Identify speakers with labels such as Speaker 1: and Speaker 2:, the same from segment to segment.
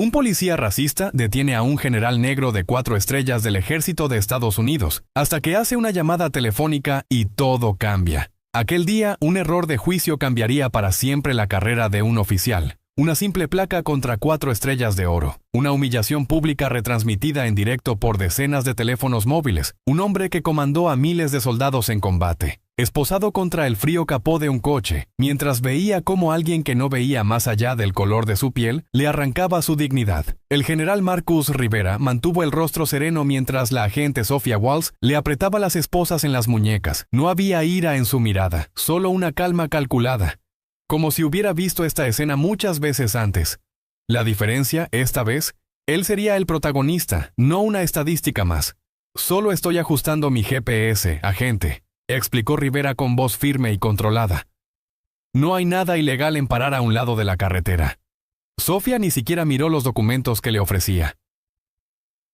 Speaker 1: Un policía racista detiene a un general negro de 4 estrellas del ejército de Estados Unidos, hasta que hace una llamada telefónica y todo cambia. Aquel día, un error de juicio cambiaría para siempre la carrera de un oficial. Una simple placa contra 4 estrellas de oro. Una humillación pública retransmitida en directo por decenas de teléfonos móviles. Un hombre que comandó a miles de soldados en combate. Esposado contra el frío capó de un coche, mientras veía cómo alguien que no veía más allá del color de su piel le arrancaba su dignidad. El general Marcus Rivera mantuvo el rostro sereno mientras la agente Sophia Walsh le apretaba las esposas en las muñecas. No había ira en su mirada, solo una calma calculada. Como si hubiera visto esta escena muchas veces antes. La diferencia, esta vez, él sería el protagonista, no una estadística más. Solo estoy ajustando mi GPS, agente, explicó Rivera con voz firme y controlada. No hay nada ilegal en parar a un lado de la carretera. Sophia ni siquiera miró los documentos que le ofrecía.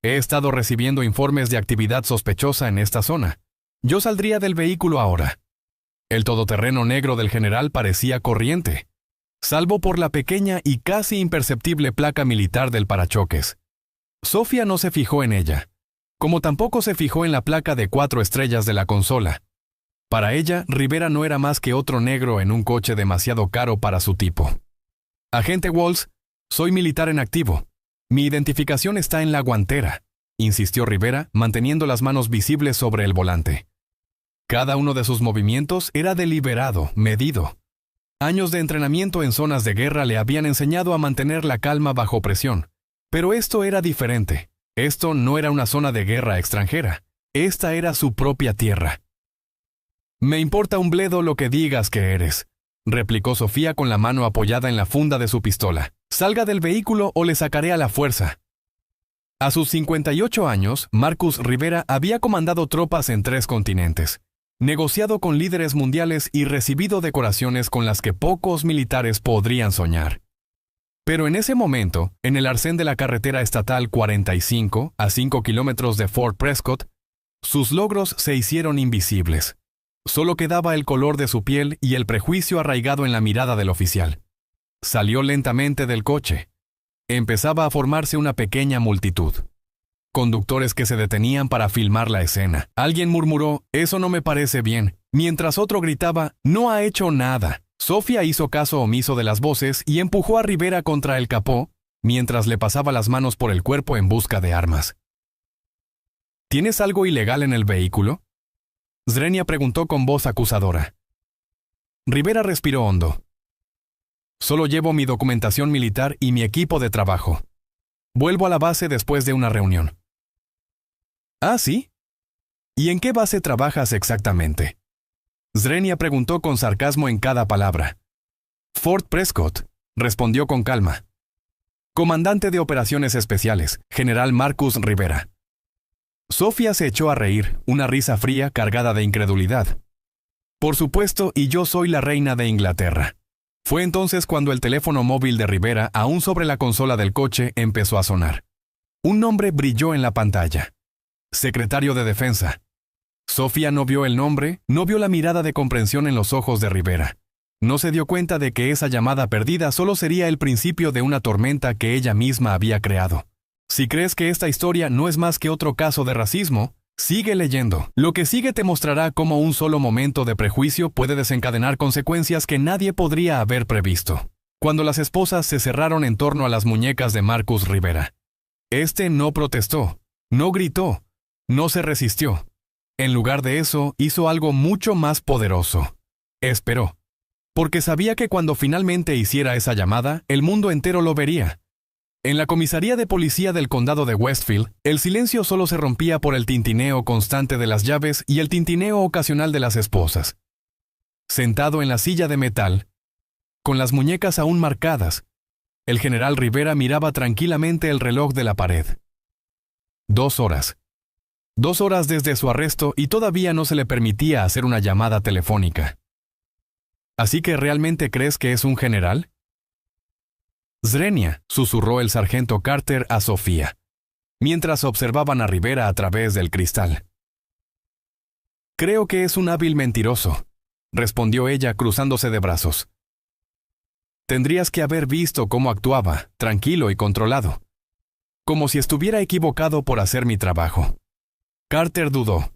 Speaker 1: He estado recibiendo informes de actividad sospechosa en esta zona. Yo saldría del vehículo ahora. El todoterreno negro del general parecía corriente, salvo por la pequeña y casi imperceptible placa militar del parachoques. Sophia no se fijó en ella, como tampoco se fijó en la placa de 4 estrellas de la consola. Para ella, Rivera no era más que otro negro en un coche demasiado caro para su tipo. Agente Walsh, soy militar en activo. Mi identificación está en la guantera, insistió Rivera, manteniendo las manos visibles sobre el volante. Cada uno de sus movimientos era deliberado, medido. Años de entrenamiento en zonas de guerra le habían enseñado a mantener la calma bajo presión. Pero esto era diferente. Esto no era una zona de guerra extranjera. Esta era su propia tierra. Me importa un bledo lo que digas que eres, replicó Sofía con la mano apoyada en la funda de su pistola. Salga del vehículo o le sacaré a la fuerza. A sus 58 años, Marcus Rivera había comandado tropas en 3 continentes. Negociado con líderes mundiales y recibido decoraciones con las que pocos militares podrían soñar. Pero en ese momento, en el arcén de la carretera estatal 45, a 5 kilómetros de Fort Prescott, sus logros se hicieron invisibles. Solo quedaba el color de su piel y el prejuicio arraigado en la mirada del oficial. Salió lentamente del coche. Empezaba a formarse una pequeña multitud. Conductores que se detenían para filmar la escena. Alguien murmuró, eso no me parece bien, mientras otro gritaba, no ha hecho nada. Sophia hizo caso omiso de las voces y empujó a Rivera contra el capó, mientras le pasaba las manos por el cuerpo en busca de armas. ¿Tienes algo ilegal en el vehículo? Zrenia preguntó con voz acusadora. Rivera respiró hondo. Solo llevo mi documentación militar y mi equipo de trabajo. Vuelvo a la base después de una reunión. ¿Ah, sí? ¿Y en qué base trabajas exactamente? Zrenia preguntó con sarcasmo en cada palabra. Fort Prescott, respondió con calma. Comandante de Operaciones Especiales, General Marcus Rivera. Sophia se echó a reír, una risa fría cargada de incredulidad. Por supuesto, y yo soy la reina de Inglaterra. Fue entonces cuando el teléfono móvil de Rivera, aún sobre la consola del coche, empezó a sonar. Un nombre brilló en la pantalla. Secretario de Defensa. Sophia no vio el nombre, no vio la mirada de comprensión en los ojos de Rivera. No se dio cuenta de que esa llamada perdida solo sería el principio de una tormenta que ella misma había creado. Si crees que esta historia no es más que otro caso de racismo, sigue leyendo. Lo que sigue te mostrará cómo un solo momento de prejuicio puede desencadenar consecuencias que nadie podría haber previsto. Cuando las esposas se cerraron en torno a las muñecas de Marcus Rivera. Este no protestó, no gritó, no se resistió. En lugar de eso, hizo algo mucho más poderoso. Esperó. Porque sabía que cuando finalmente hiciera esa llamada, el mundo entero lo vería. En la comisaría de policía del condado de Westfield, el silencio solo se rompía por el tintineo constante de las llaves y el tintineo ocasional de las esposas. Sentado en la silla de metal, con las muñecas aún marcadas, el general Rivera miraba tranquilamente el reloj de la pared. 2 horas. 2 horas desde su arresto y todavía no se le permitía hacer una llamada telefónica. ¿Así que realmente crees que es un general? Zrenia, susurró el sargento Carter a Sofía, mientras observaban a Rivera a través del cristal. Creo que es un hábil mentiroso, respondió ella cruzándose de brazos. Tendrías que haber visto cómo actuaba, tranquilo y controlado. Como si estuviera equivocado por hacer mi trabajo. Carter dudó.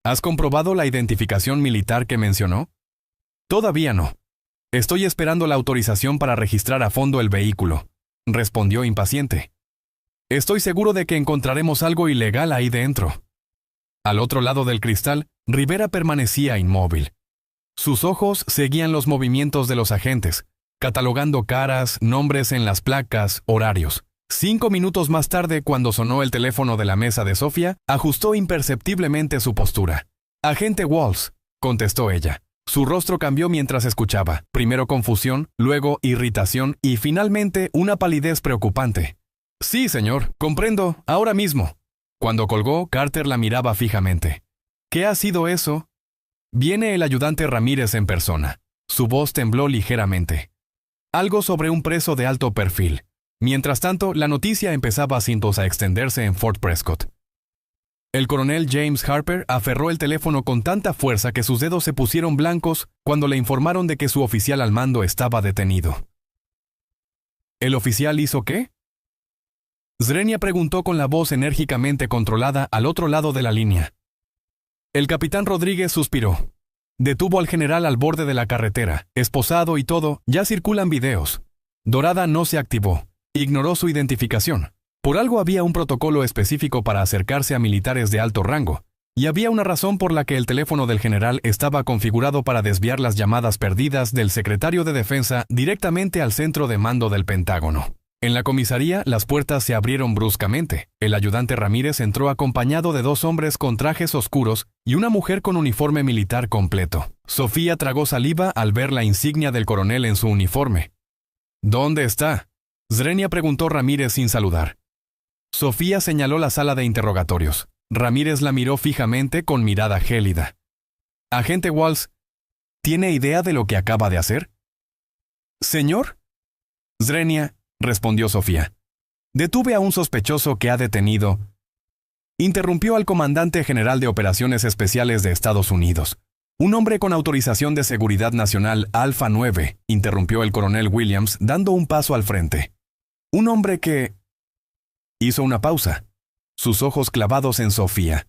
Speaker 1: ¿Has comprobado la identificación militar que mencionó? Todavía no. Estoy esperando la autorización para registrar a fondo el vehículo, respondió impaciente. Estoy seguro de que encontraremos algo ilegal ahí dentro. Al otro lado del cristal, Rivera permanecía inmóvil. Sus ojos seguían los movimientos de los agentes, catalogando caras, nombres en las placas, horarios. 5 minutos más tarde, cuando sonó el teléfono de la mesa de Sofía, ajustó imperceptiblemente su postura. «Agente Walls», contestó ella. Su rostro cambió mientras escuchaba, primero confusión, luego irritación y finalmente una palidez preocupante. «Sí, señor, comprendo, ahora mismo». Cuando colgó, Carter la miraba fijamente. «¿Qué ha sido eso?» «Viene el ayudante Ramírez en persona». Su voz tembló ligeramente. «Algo sobre un preso de alto perfil». Mientras tanto, la noticia empezaba a extenderse en Fort Prescott. El coronel James Harper aferró el teléfono con tanta fuerza que sus dedos se pusieron blancos cuando le informaron de que su oficial al mando estaba detenido. ¿El oficial hizo qué? Zrenia preguntó con la voz enérgicamente controlada al otro lado de la línea. El capitán Rodríguez suspiró. Detuvo al general al borde de la carretera, esposado y todo, ya circulan videos. Dorada no se activó. Ignoró su identificación. Por algo había un protocolo específico para acercarse a militares de alto rango, y había una razón por la que el teléfono del general estaba configurado para desviar las llamadas perdidas del secretario de Defensa directamente al centro de mando del Pentágono. En la comisaría, las puertas se abrieron bruscamente. El ayudante Ramírez entró acompañado de 2 hombres con trajes oscuros y una mujer con uniforme militar completo. Sofía tragó saliva al ver la insignia del coronel en su uniforme. ¿Dónde está?, Zrenia preguntó Ramírez sin saludar. Sofía señaló la sala de interrogatorios. Ramírez la miró fijamente con mirada gélida. «Agente Walls, ¿tiene idea de lo que acaba de hacer?» «¿Señor?» «Zrenia», respondió Sofía. «Detuve a un sospechoso que ha detenido». Interrumpió al comandante general de Operaciones Especiales de Estados Unidos. «Un hombre con autorización de seguridad nacional Alfa 9», interrumpió el coronel Williams dando un paso al frente. «Un hombre que...» Hizo una pausa, sus ojos clavados en Sofía.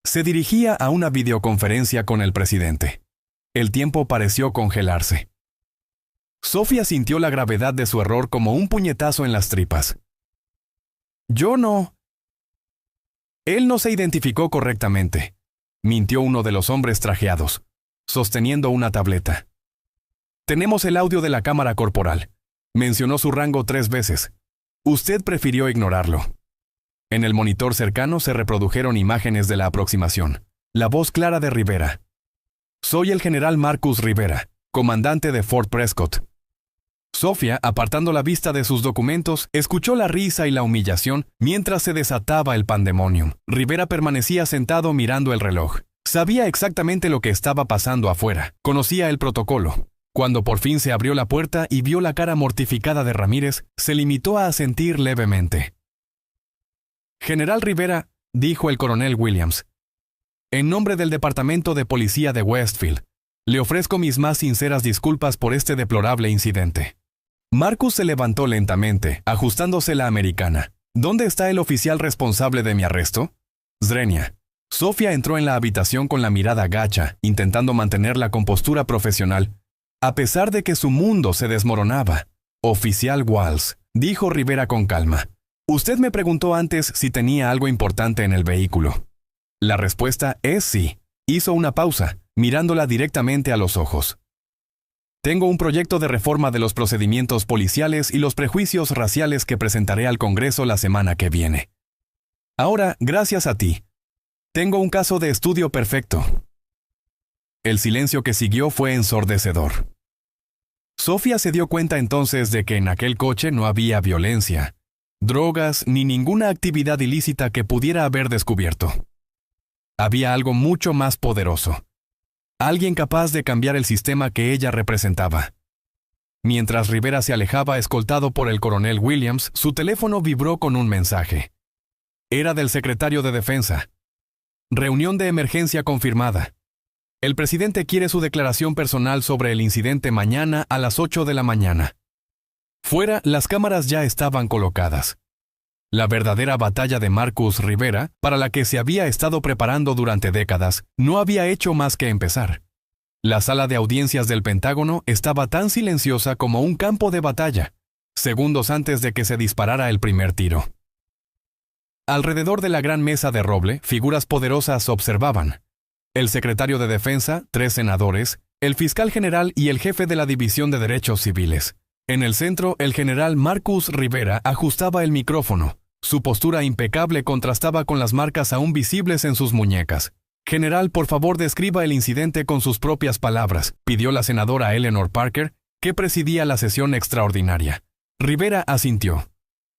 Speaker 1: Se dirigía a una videoconferencia con el presidente. El tiempo pareció congelarse. Sofía sintió la gravedad de su error como un puñetazo en las tripas. «Yo no...» Él no se identificó correctamente. Mintió uno de los hombres trajeados, sosteniendo una tableta. «Tenemos el audio de la cámara corporal». Mencionó su rango 3 veces. Usted prefirió ignorarlo. En el monitor cercano se reprodujeron imágenes de la aproximación. La voz clara de Rivera. «Soy el general Marcus Rivera, comandante de Fort Prescott». Sofía, apartando la vista de sus documentos, escuchó la risa y la humillación mientras se desataba el pandemonium. Rivera permanecía sentado mirando el reloj. Sabía exactamente lo que estaba pasando afuera. Conocía el protocolo. Cuando por fin se abrió la puerta y vio la cara mortificada de Ramírez, se limitó a asentir levemente. «General Rivera», dijo el coronel Williams, «en nombre del Departamento de Policía de Westfield, le ofrezco mis más sinceras disculpas por este deplorable incidente». Marcus se levantó lentamente, ajustándose la americana. «¿Dónde está el oficial responsable de mi arresto?» «Zrenia». Sofía entró en la habitación con la mirada gacha, intentando mantener la compostura profesional, a pesar de que su mundo se desmoronaba. «Oficial Walls», dijo Rivera con calma. «Usted me preguntó antes si tenía algo importante en el vehículo». La respuesta es sí. Hizo una pausa, mirándola directamente a los ojos. «Tengo un proyecto de reforma de los procedimientos policiales y los prejuicios raciales que presentaré al Congreso la semana que viene. Ahora, gracias a ti, tengo un caso de estudio perfecto». El silencio que siguió fue ensordecedor. Sofía se dio cuenta entonces de que en aquel coche no había violencia, drogas ni ninguna actividad ilícita que pudiera haber descubierto. Había algo mucho más poderoso. Alguien capaz de cambiar el sistema que ella representaba. Mientras Rivera se alejaba escoltado por el coronel Williams, su teléfono vibró con un mensaje. Era del secretario de Defensa. «Reunión de emergencia confirmada». El presidente quiere su declaración personal sobre el incidente mañana a las 8 de la mañana. Fuera, las cámaras ya estaban colocadas. La verdadera batalla de Marcus Rivera, para la que se había estado preparando durante décadas, no había hecho más que empezar. La sala de audiencias del Pentágono estaba tan silenciosa como un campo de batalla, segundos antes de que se disparara el primer tiro. Alrededor de la gran mesa de roble, figuras poderosas observaban. El secretario de Defensa, 3 senadores, el fiscal general y el jefe de la División de Derechos Civiles. En el centro, el general Marcus Rivera ajustaba el micrófono. Su postura impecable contrastaba con las marcas aún visibles en sus muñecas. «General, por favor describa el incidente con sus propias palabras», pidió la senadora Eleanor Parker, que presidía la sesión extraordinaria. Rivera asintió.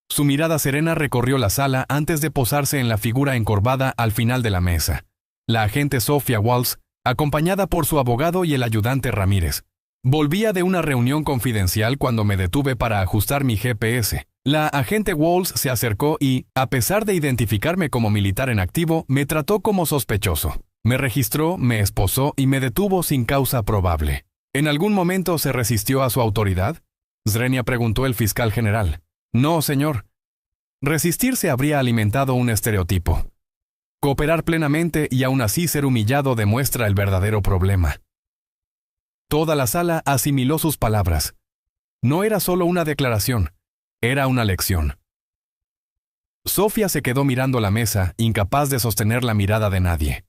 Speaker 1: Su mirada serena recorrió la sala antes de posarse en la figura encorvada al final de la mesa. La agente Sophia Walsh, acompañada por su abogado y el ayudante Ramírez. Volvía de una reunión confidencial cuando me detuve para ajustar mi GPS. La agente Walsh se acercó y, a pesar de identificarme como militar en activo, me trató como sospechoso. Me registró, me esposó y me detuvo sin causa probable. ¿En algún momento se resistió a su autoridad?, Zrenia preguntó el fiscal general. No, señor. Resistirse habría alimentado un estereotipo. Cooperar plenamente y aún así ser humillado demuestra el verdadero problema. Toda la sala asimiló sus palabras. No era solo una declaración, era una lección. Sophia se quedó mirando la mesa, incapaz de sostener la mirada de nadie.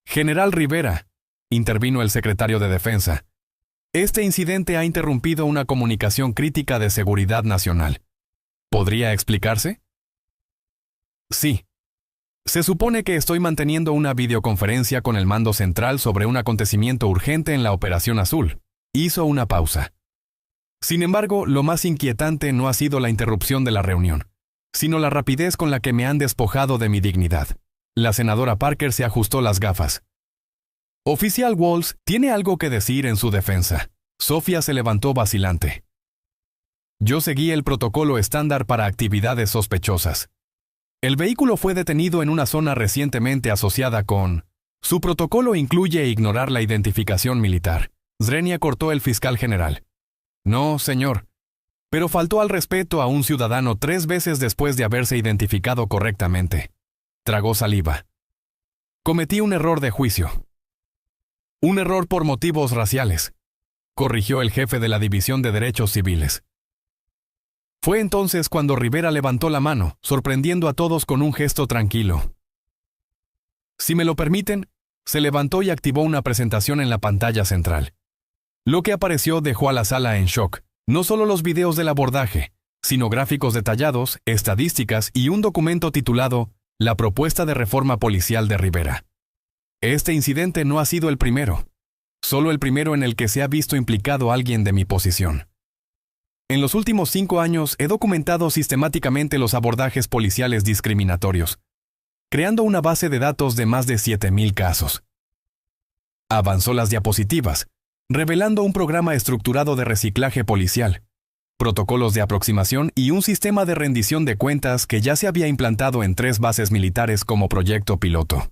Speaker 1: General Rivera, intervino el secretario de Defensa, este incidente ha interrumpido una comunicación crítica de seguridad nacional. ¿Podría explicarse? Sí. Se supone que estoy manteniendo una videoconferencia con el mando central sobre un acontecimiento urgente en la Operación Azul. Hizo una pausa. Sin embargo, lo más inquietante no ha sido la interrupción de la reunión, sino la rapidez con la que me han despojado de mi dignidad. La senadora Parker se ajustó las gafas. Oficial Walsh tiene algo que decir en su defensa. Sophia se levantó vacilante. Yo seguí el protocolo estándar para actividades sospechosas. El vehículo fue detenido en una zona recientemente asociada con... Su protocolo incluye ignorar la identificación militar. Zrenia cortó el fiscal general. No, señor. Pero faltó al respeto a un ciudadano 3 veces después de haberse identificado correctamente. Tragó saliva. Cometí un error de juicio. Un error por motivos raciales, corrigió el jefe de la División de Derechos Civiles. Fue entonces cuando Rivera levantó la mano, sorprendiendo a todos con un gesto tranquilo. Si me lo permiten, se levantó y activó una presentación en la pantalla central. Lo que apareció dejó a la sala en shock. No solo los videos del abordaje, sino gráficos detallados, estadísticas y un documento titulado La propuesta de reforma policial de Rivera. Este incidente no ha sido el primero, solo el primero en el que se ha visto implicado alguien de mi posición. En los últimos 5 años he documentado sistemáticamente los abordajes policiales discriminatorios, creando una base de datos de más de 7,000 casos. Avanzó las diapositivas, revelando un programa estructurado de reciclaje policial, protocolos de aproximación y un sistema de rendición de cuentas que ya se había implantado en 3 bases militares como proyecto piloto.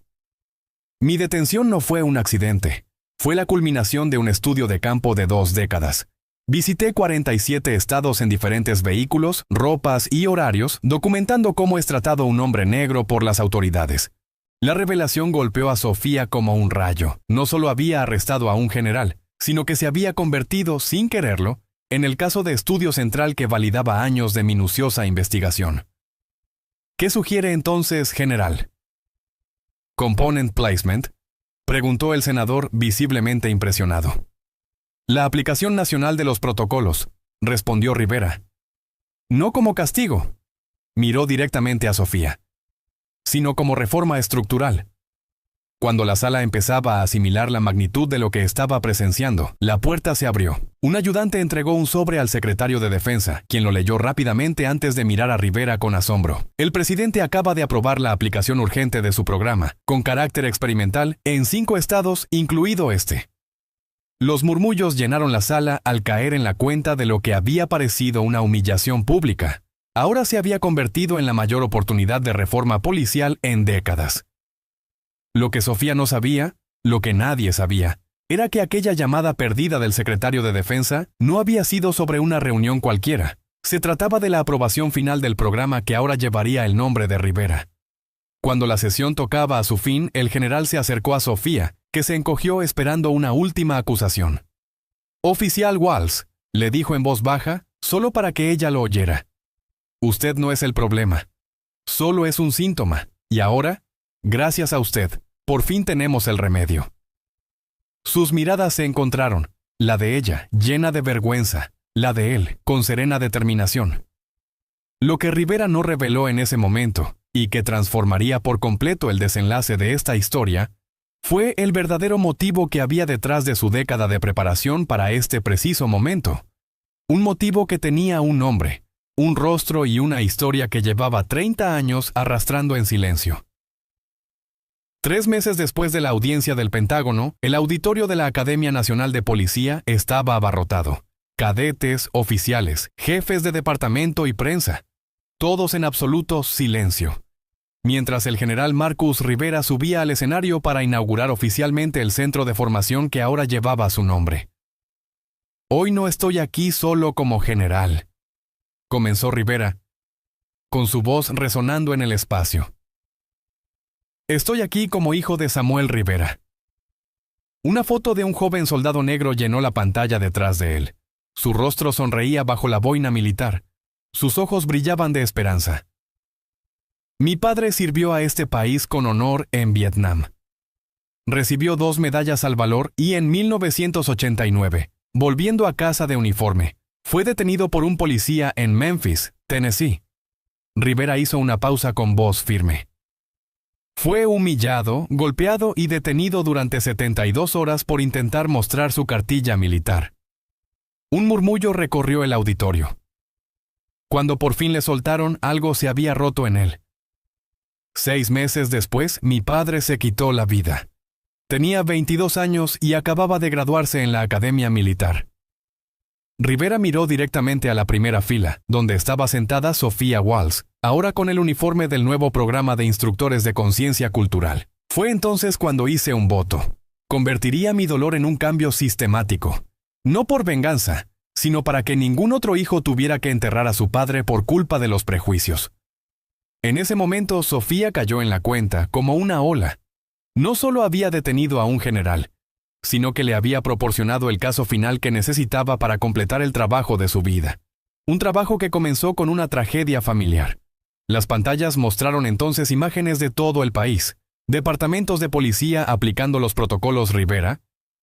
Speaker 1: Mi detención no fue un accidente, fue la culminación de un estudio de campo de 2 décadas. Visité 47 estados en diferentes vehículos, ropas y horarios, documentando cómo es tratado un hombre negro por las autoridades. La revelación golpeó a Sophia como un rayo. No solo había arrestado a un general, sino que se había convertido, sin quererlo, en el caso de estudio central que validaba años de minuciosa investigación. ¿Qué sugiere entonces, general? ¿Component placement?, preguntó el senador visiblemente impresionado. La aplicación nacional de los protocolos, respondió Rivera. No como castigo, miró directamente a Sophia, sino como reforma estructural. Cuando la sala empezaba a asimilar la magnitud de lo que estaba presenciando, la puerta se abrió. Un ayudante entregó un sobre al secretario de Defensa, quien lo leyó rápidamente antes de mirar a Rivera con asombro. El presidente acaba de aprobar la aplicación urgente de su programa, con carácter experimental, en 5 estados, incluido este. Los murmullos llenaron la sala al caer en la cuenta de lo que había parecido una humillación pública. Ahora se había convertido en la mayor oportunidad de reforma policial en décadas. Lo que Sophia no sabía Lo que nadie sabía era que aquella llamada perdida del secretario de Defensa no había sido sobre una reunión cualquiera. Se trataba de la aprobación final del programa que ahora llevaría el nombre de Rivera. Cuando la sesión tocaba a su fin, el general se acercó a Sofía, que se encogió esperando una última acusación. «Oficial Walls», le dijo en voz baja, solo para que ella lo oyera. «Usted no es el problema. Solo es un síntoma. Y ahora, gracias a usted, por fin tenemos el remedio». Sus miradas se encontraron, la de ella, llena de vergüenza, la de él, con serena determinación. Lo que Rivera no reveló en ese momento, y que transformaría por completo el desenlace de esta historia, fue el verdadero motivo que había detrás de su década de preparación para este preciso momento. Un motivo que tenía un nombre, un rostro y una historia que llevaba 30 años arrastrando en silencio. 3 meses después de la audiencia del Pentágono, el auditorio de la Academia Nacional de Policía estaba abarrotado. Cadetes, oficiales, jefes de departamento y prensa, todos en absoluto silencio. Mientras el general Marcus Rivera subía al escenario para inaugurar oficialmente el centro de formación que ahora llevaba su nombre. «Hoy no estoy aquí solo como general», comenzó Rivera, con su voz resonando en el espacio. «Estoy aquí como hijo de Samuel Rivera». Una foto de un joven soldado negro llenó la pantalla detrás de él. Su rostro sonreía bajo la boina militar. Sus ojos brillaban de esperanza. «Mi padre sirvió a este país con honor en Vietnam. Recibió 2 medallas al valor y en 1989, volviendo a casa de uniforme, fue detenido por un policía en Memphis, Tennessee». Rivera hizo una pausa con voz firme. «Fue humillado, golpeado y detenido durante 72 horas por intentar mostrar su cartilla militar». Un murmullo recorrió el auditorio. Cuando por fin le soltaron, algo se había roto en él. 6 meses después, mi padre se quitó la vida. Tenía 22 años y acababa de graduarse en la Academia Militar. Rivera miró directamente a la primera fila, donde estaba sentada Sofía Walls, ahora con el uniforme del nuevo programa de instructores de conciencia cultural. Fue entonces cuando hice un voto. Convertiría mi dolor en un cambio sistemático. No por venganza, sino para que ningún otro hijo tuviera que enterrar a su padre por culpa de los prejuicios. En ese momento, Sofía cayó en la cuenta como una ola. No solo había detenido a un general, sino que le había proporcionado el caso final que necesitaba para completar el trabajo de su vida. Un trabajo que comenzó con una tragedia familiar. Las pantallas mostraron entonces imágenes de todo el país, departamentos de policía aplicando los protocolos Rivera,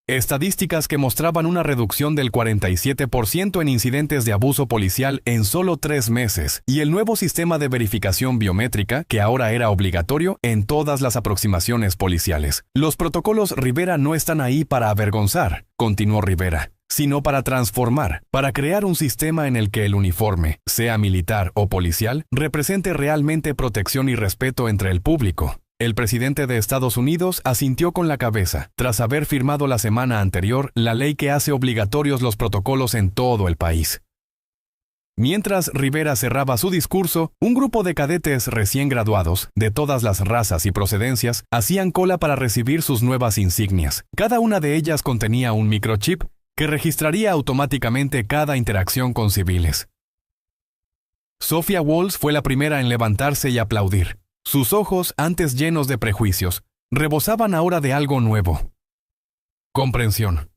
Speaker 1: estadísticas que mostraban una reducción del 47% en incidentes de abuso policial en solo 3 meses, y el nuevo sistema de verificación biométrica que ahora era obligatorio en todas las aproximaciones policiales. Los protocolos Rivera no están ahí para avergonzar, continuó Rivera, sino para transformar, para crear un sistema en el que el uniforme, sea militar o policial, represente realmente protección y respeto entre el público. El presidente de Estados Unidos asintió con la cabeza, tras haber firmado la semana anterior la ley que hace obligatorios los protocolos en todo el país. Mientras Rivera cerraba su discurso, un grupo de cadetes recién graduados, de todas las razas y procedencias, hacían cola para recibir sus nuevas insignias. Cada una de ellas contenía un microchip que registraría automáticamente cada interacción con civiles. Sofía Walls fue la primera en levantarse y aplaudir. Sus ojos, antes llenos de prejuicios, rebosaban ahora de algo nuevo. Comprensión.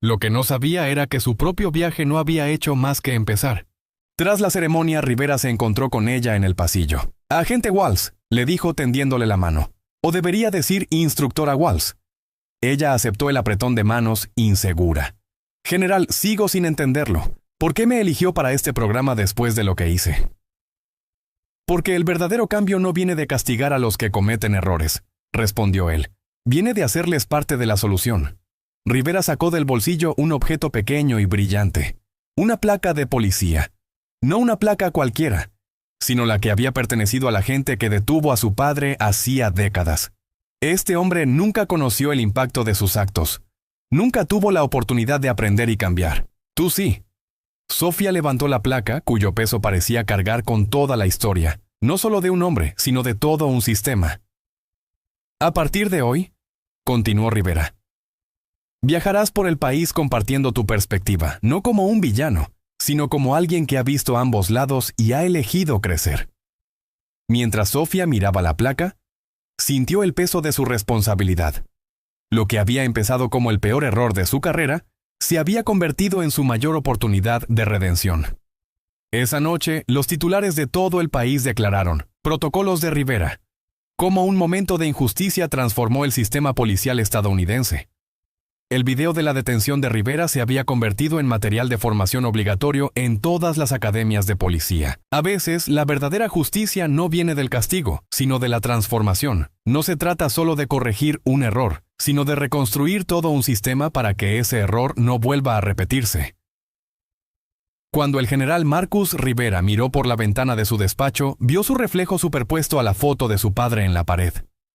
Speaker 1: Lo que no sabía era que su propio viaje no había hecho más que empezar. Tras la ceremonia, Rivera se encontró con ella en el pasillo. «Agente Walls», le dijo tendiéndole la mano. O debería decir instructora Walls. Ella aceptó el apretón de manos, insegura. «General, sigo sin entenderlo. ¿Por qué me eligió para este programa después de lo que hice?» «Porque el verdadero cambio no viene de castigar a los que cometen errores», respondió él. «Viene de hacerles parte de la solución». Rivera sacó del bolsillo un objeto pequeño y brillante. Una placa de policía. No una placa cualquiera, sino la que había pertenecido a la gente que detuvo a su padre hacía décadas. Este hombre nunca conoció el impacto de sus actos. Nunca tuvo la oportunidad de aprender y cambiar. Tú sí. Sofía levantó la placa, cuyo peso parecía cargar con toda la historia, no solo de un hombre, sino de todo un sistema. «A partir de hoy, continuó Rivera. Viajarás por el país compartiendo tu perspectiva, no como un villano, sino como alguien que ha visto ambos lados y ha elegido crecer. Mientras Sofía miraba la placa, sintió el peso de su responsabilidad. Lo que había empezado como el peor error de su carrera, se había convertido en su mayor oportunidad de redención. Esa noche, los titulares de todo el país declararon: Protocolos de Rivera. Cómo un momento de injusticia transformó el sistema policial estadounidense. El video de la detención de Rivera se había convertido en material de formación obligatorio en todas las academias de policía. A veces, la verdadera justicia no viene del castigo, sino de la transformación. No se trata solo de corregir un error, sino de reconstruir todo un sistema para que ese error no vuelva a repetirse. Cuando el general Marcus Rivera miró por la ventana de su despacho, vio su reflejo superpuesto a la foto de su padre en la pared.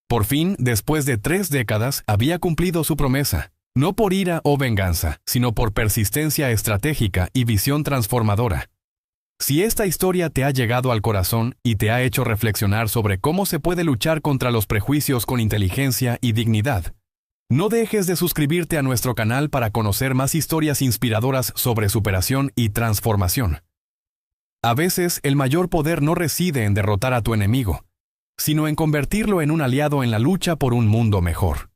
Speaker 1: Por fin, después de 3 décadas, había cumplido su promesa. No por ira o venganza, sino por persistencia estratégica y visión transformadora. Si esta historia te ha llegado al corazón y te ha hecho reflexionar sobre cómo se puede luchar contra los prejuicios con inteligencia y dignidad, no dejes de suscribirte a nuestro canal para conocer más historias inspiradoras sobre superación y transformación. A veces, el mayor poder no reside en derrotar a tu enemigo, sino en convertirlo en un aliado en la lucha por un mundo mejor.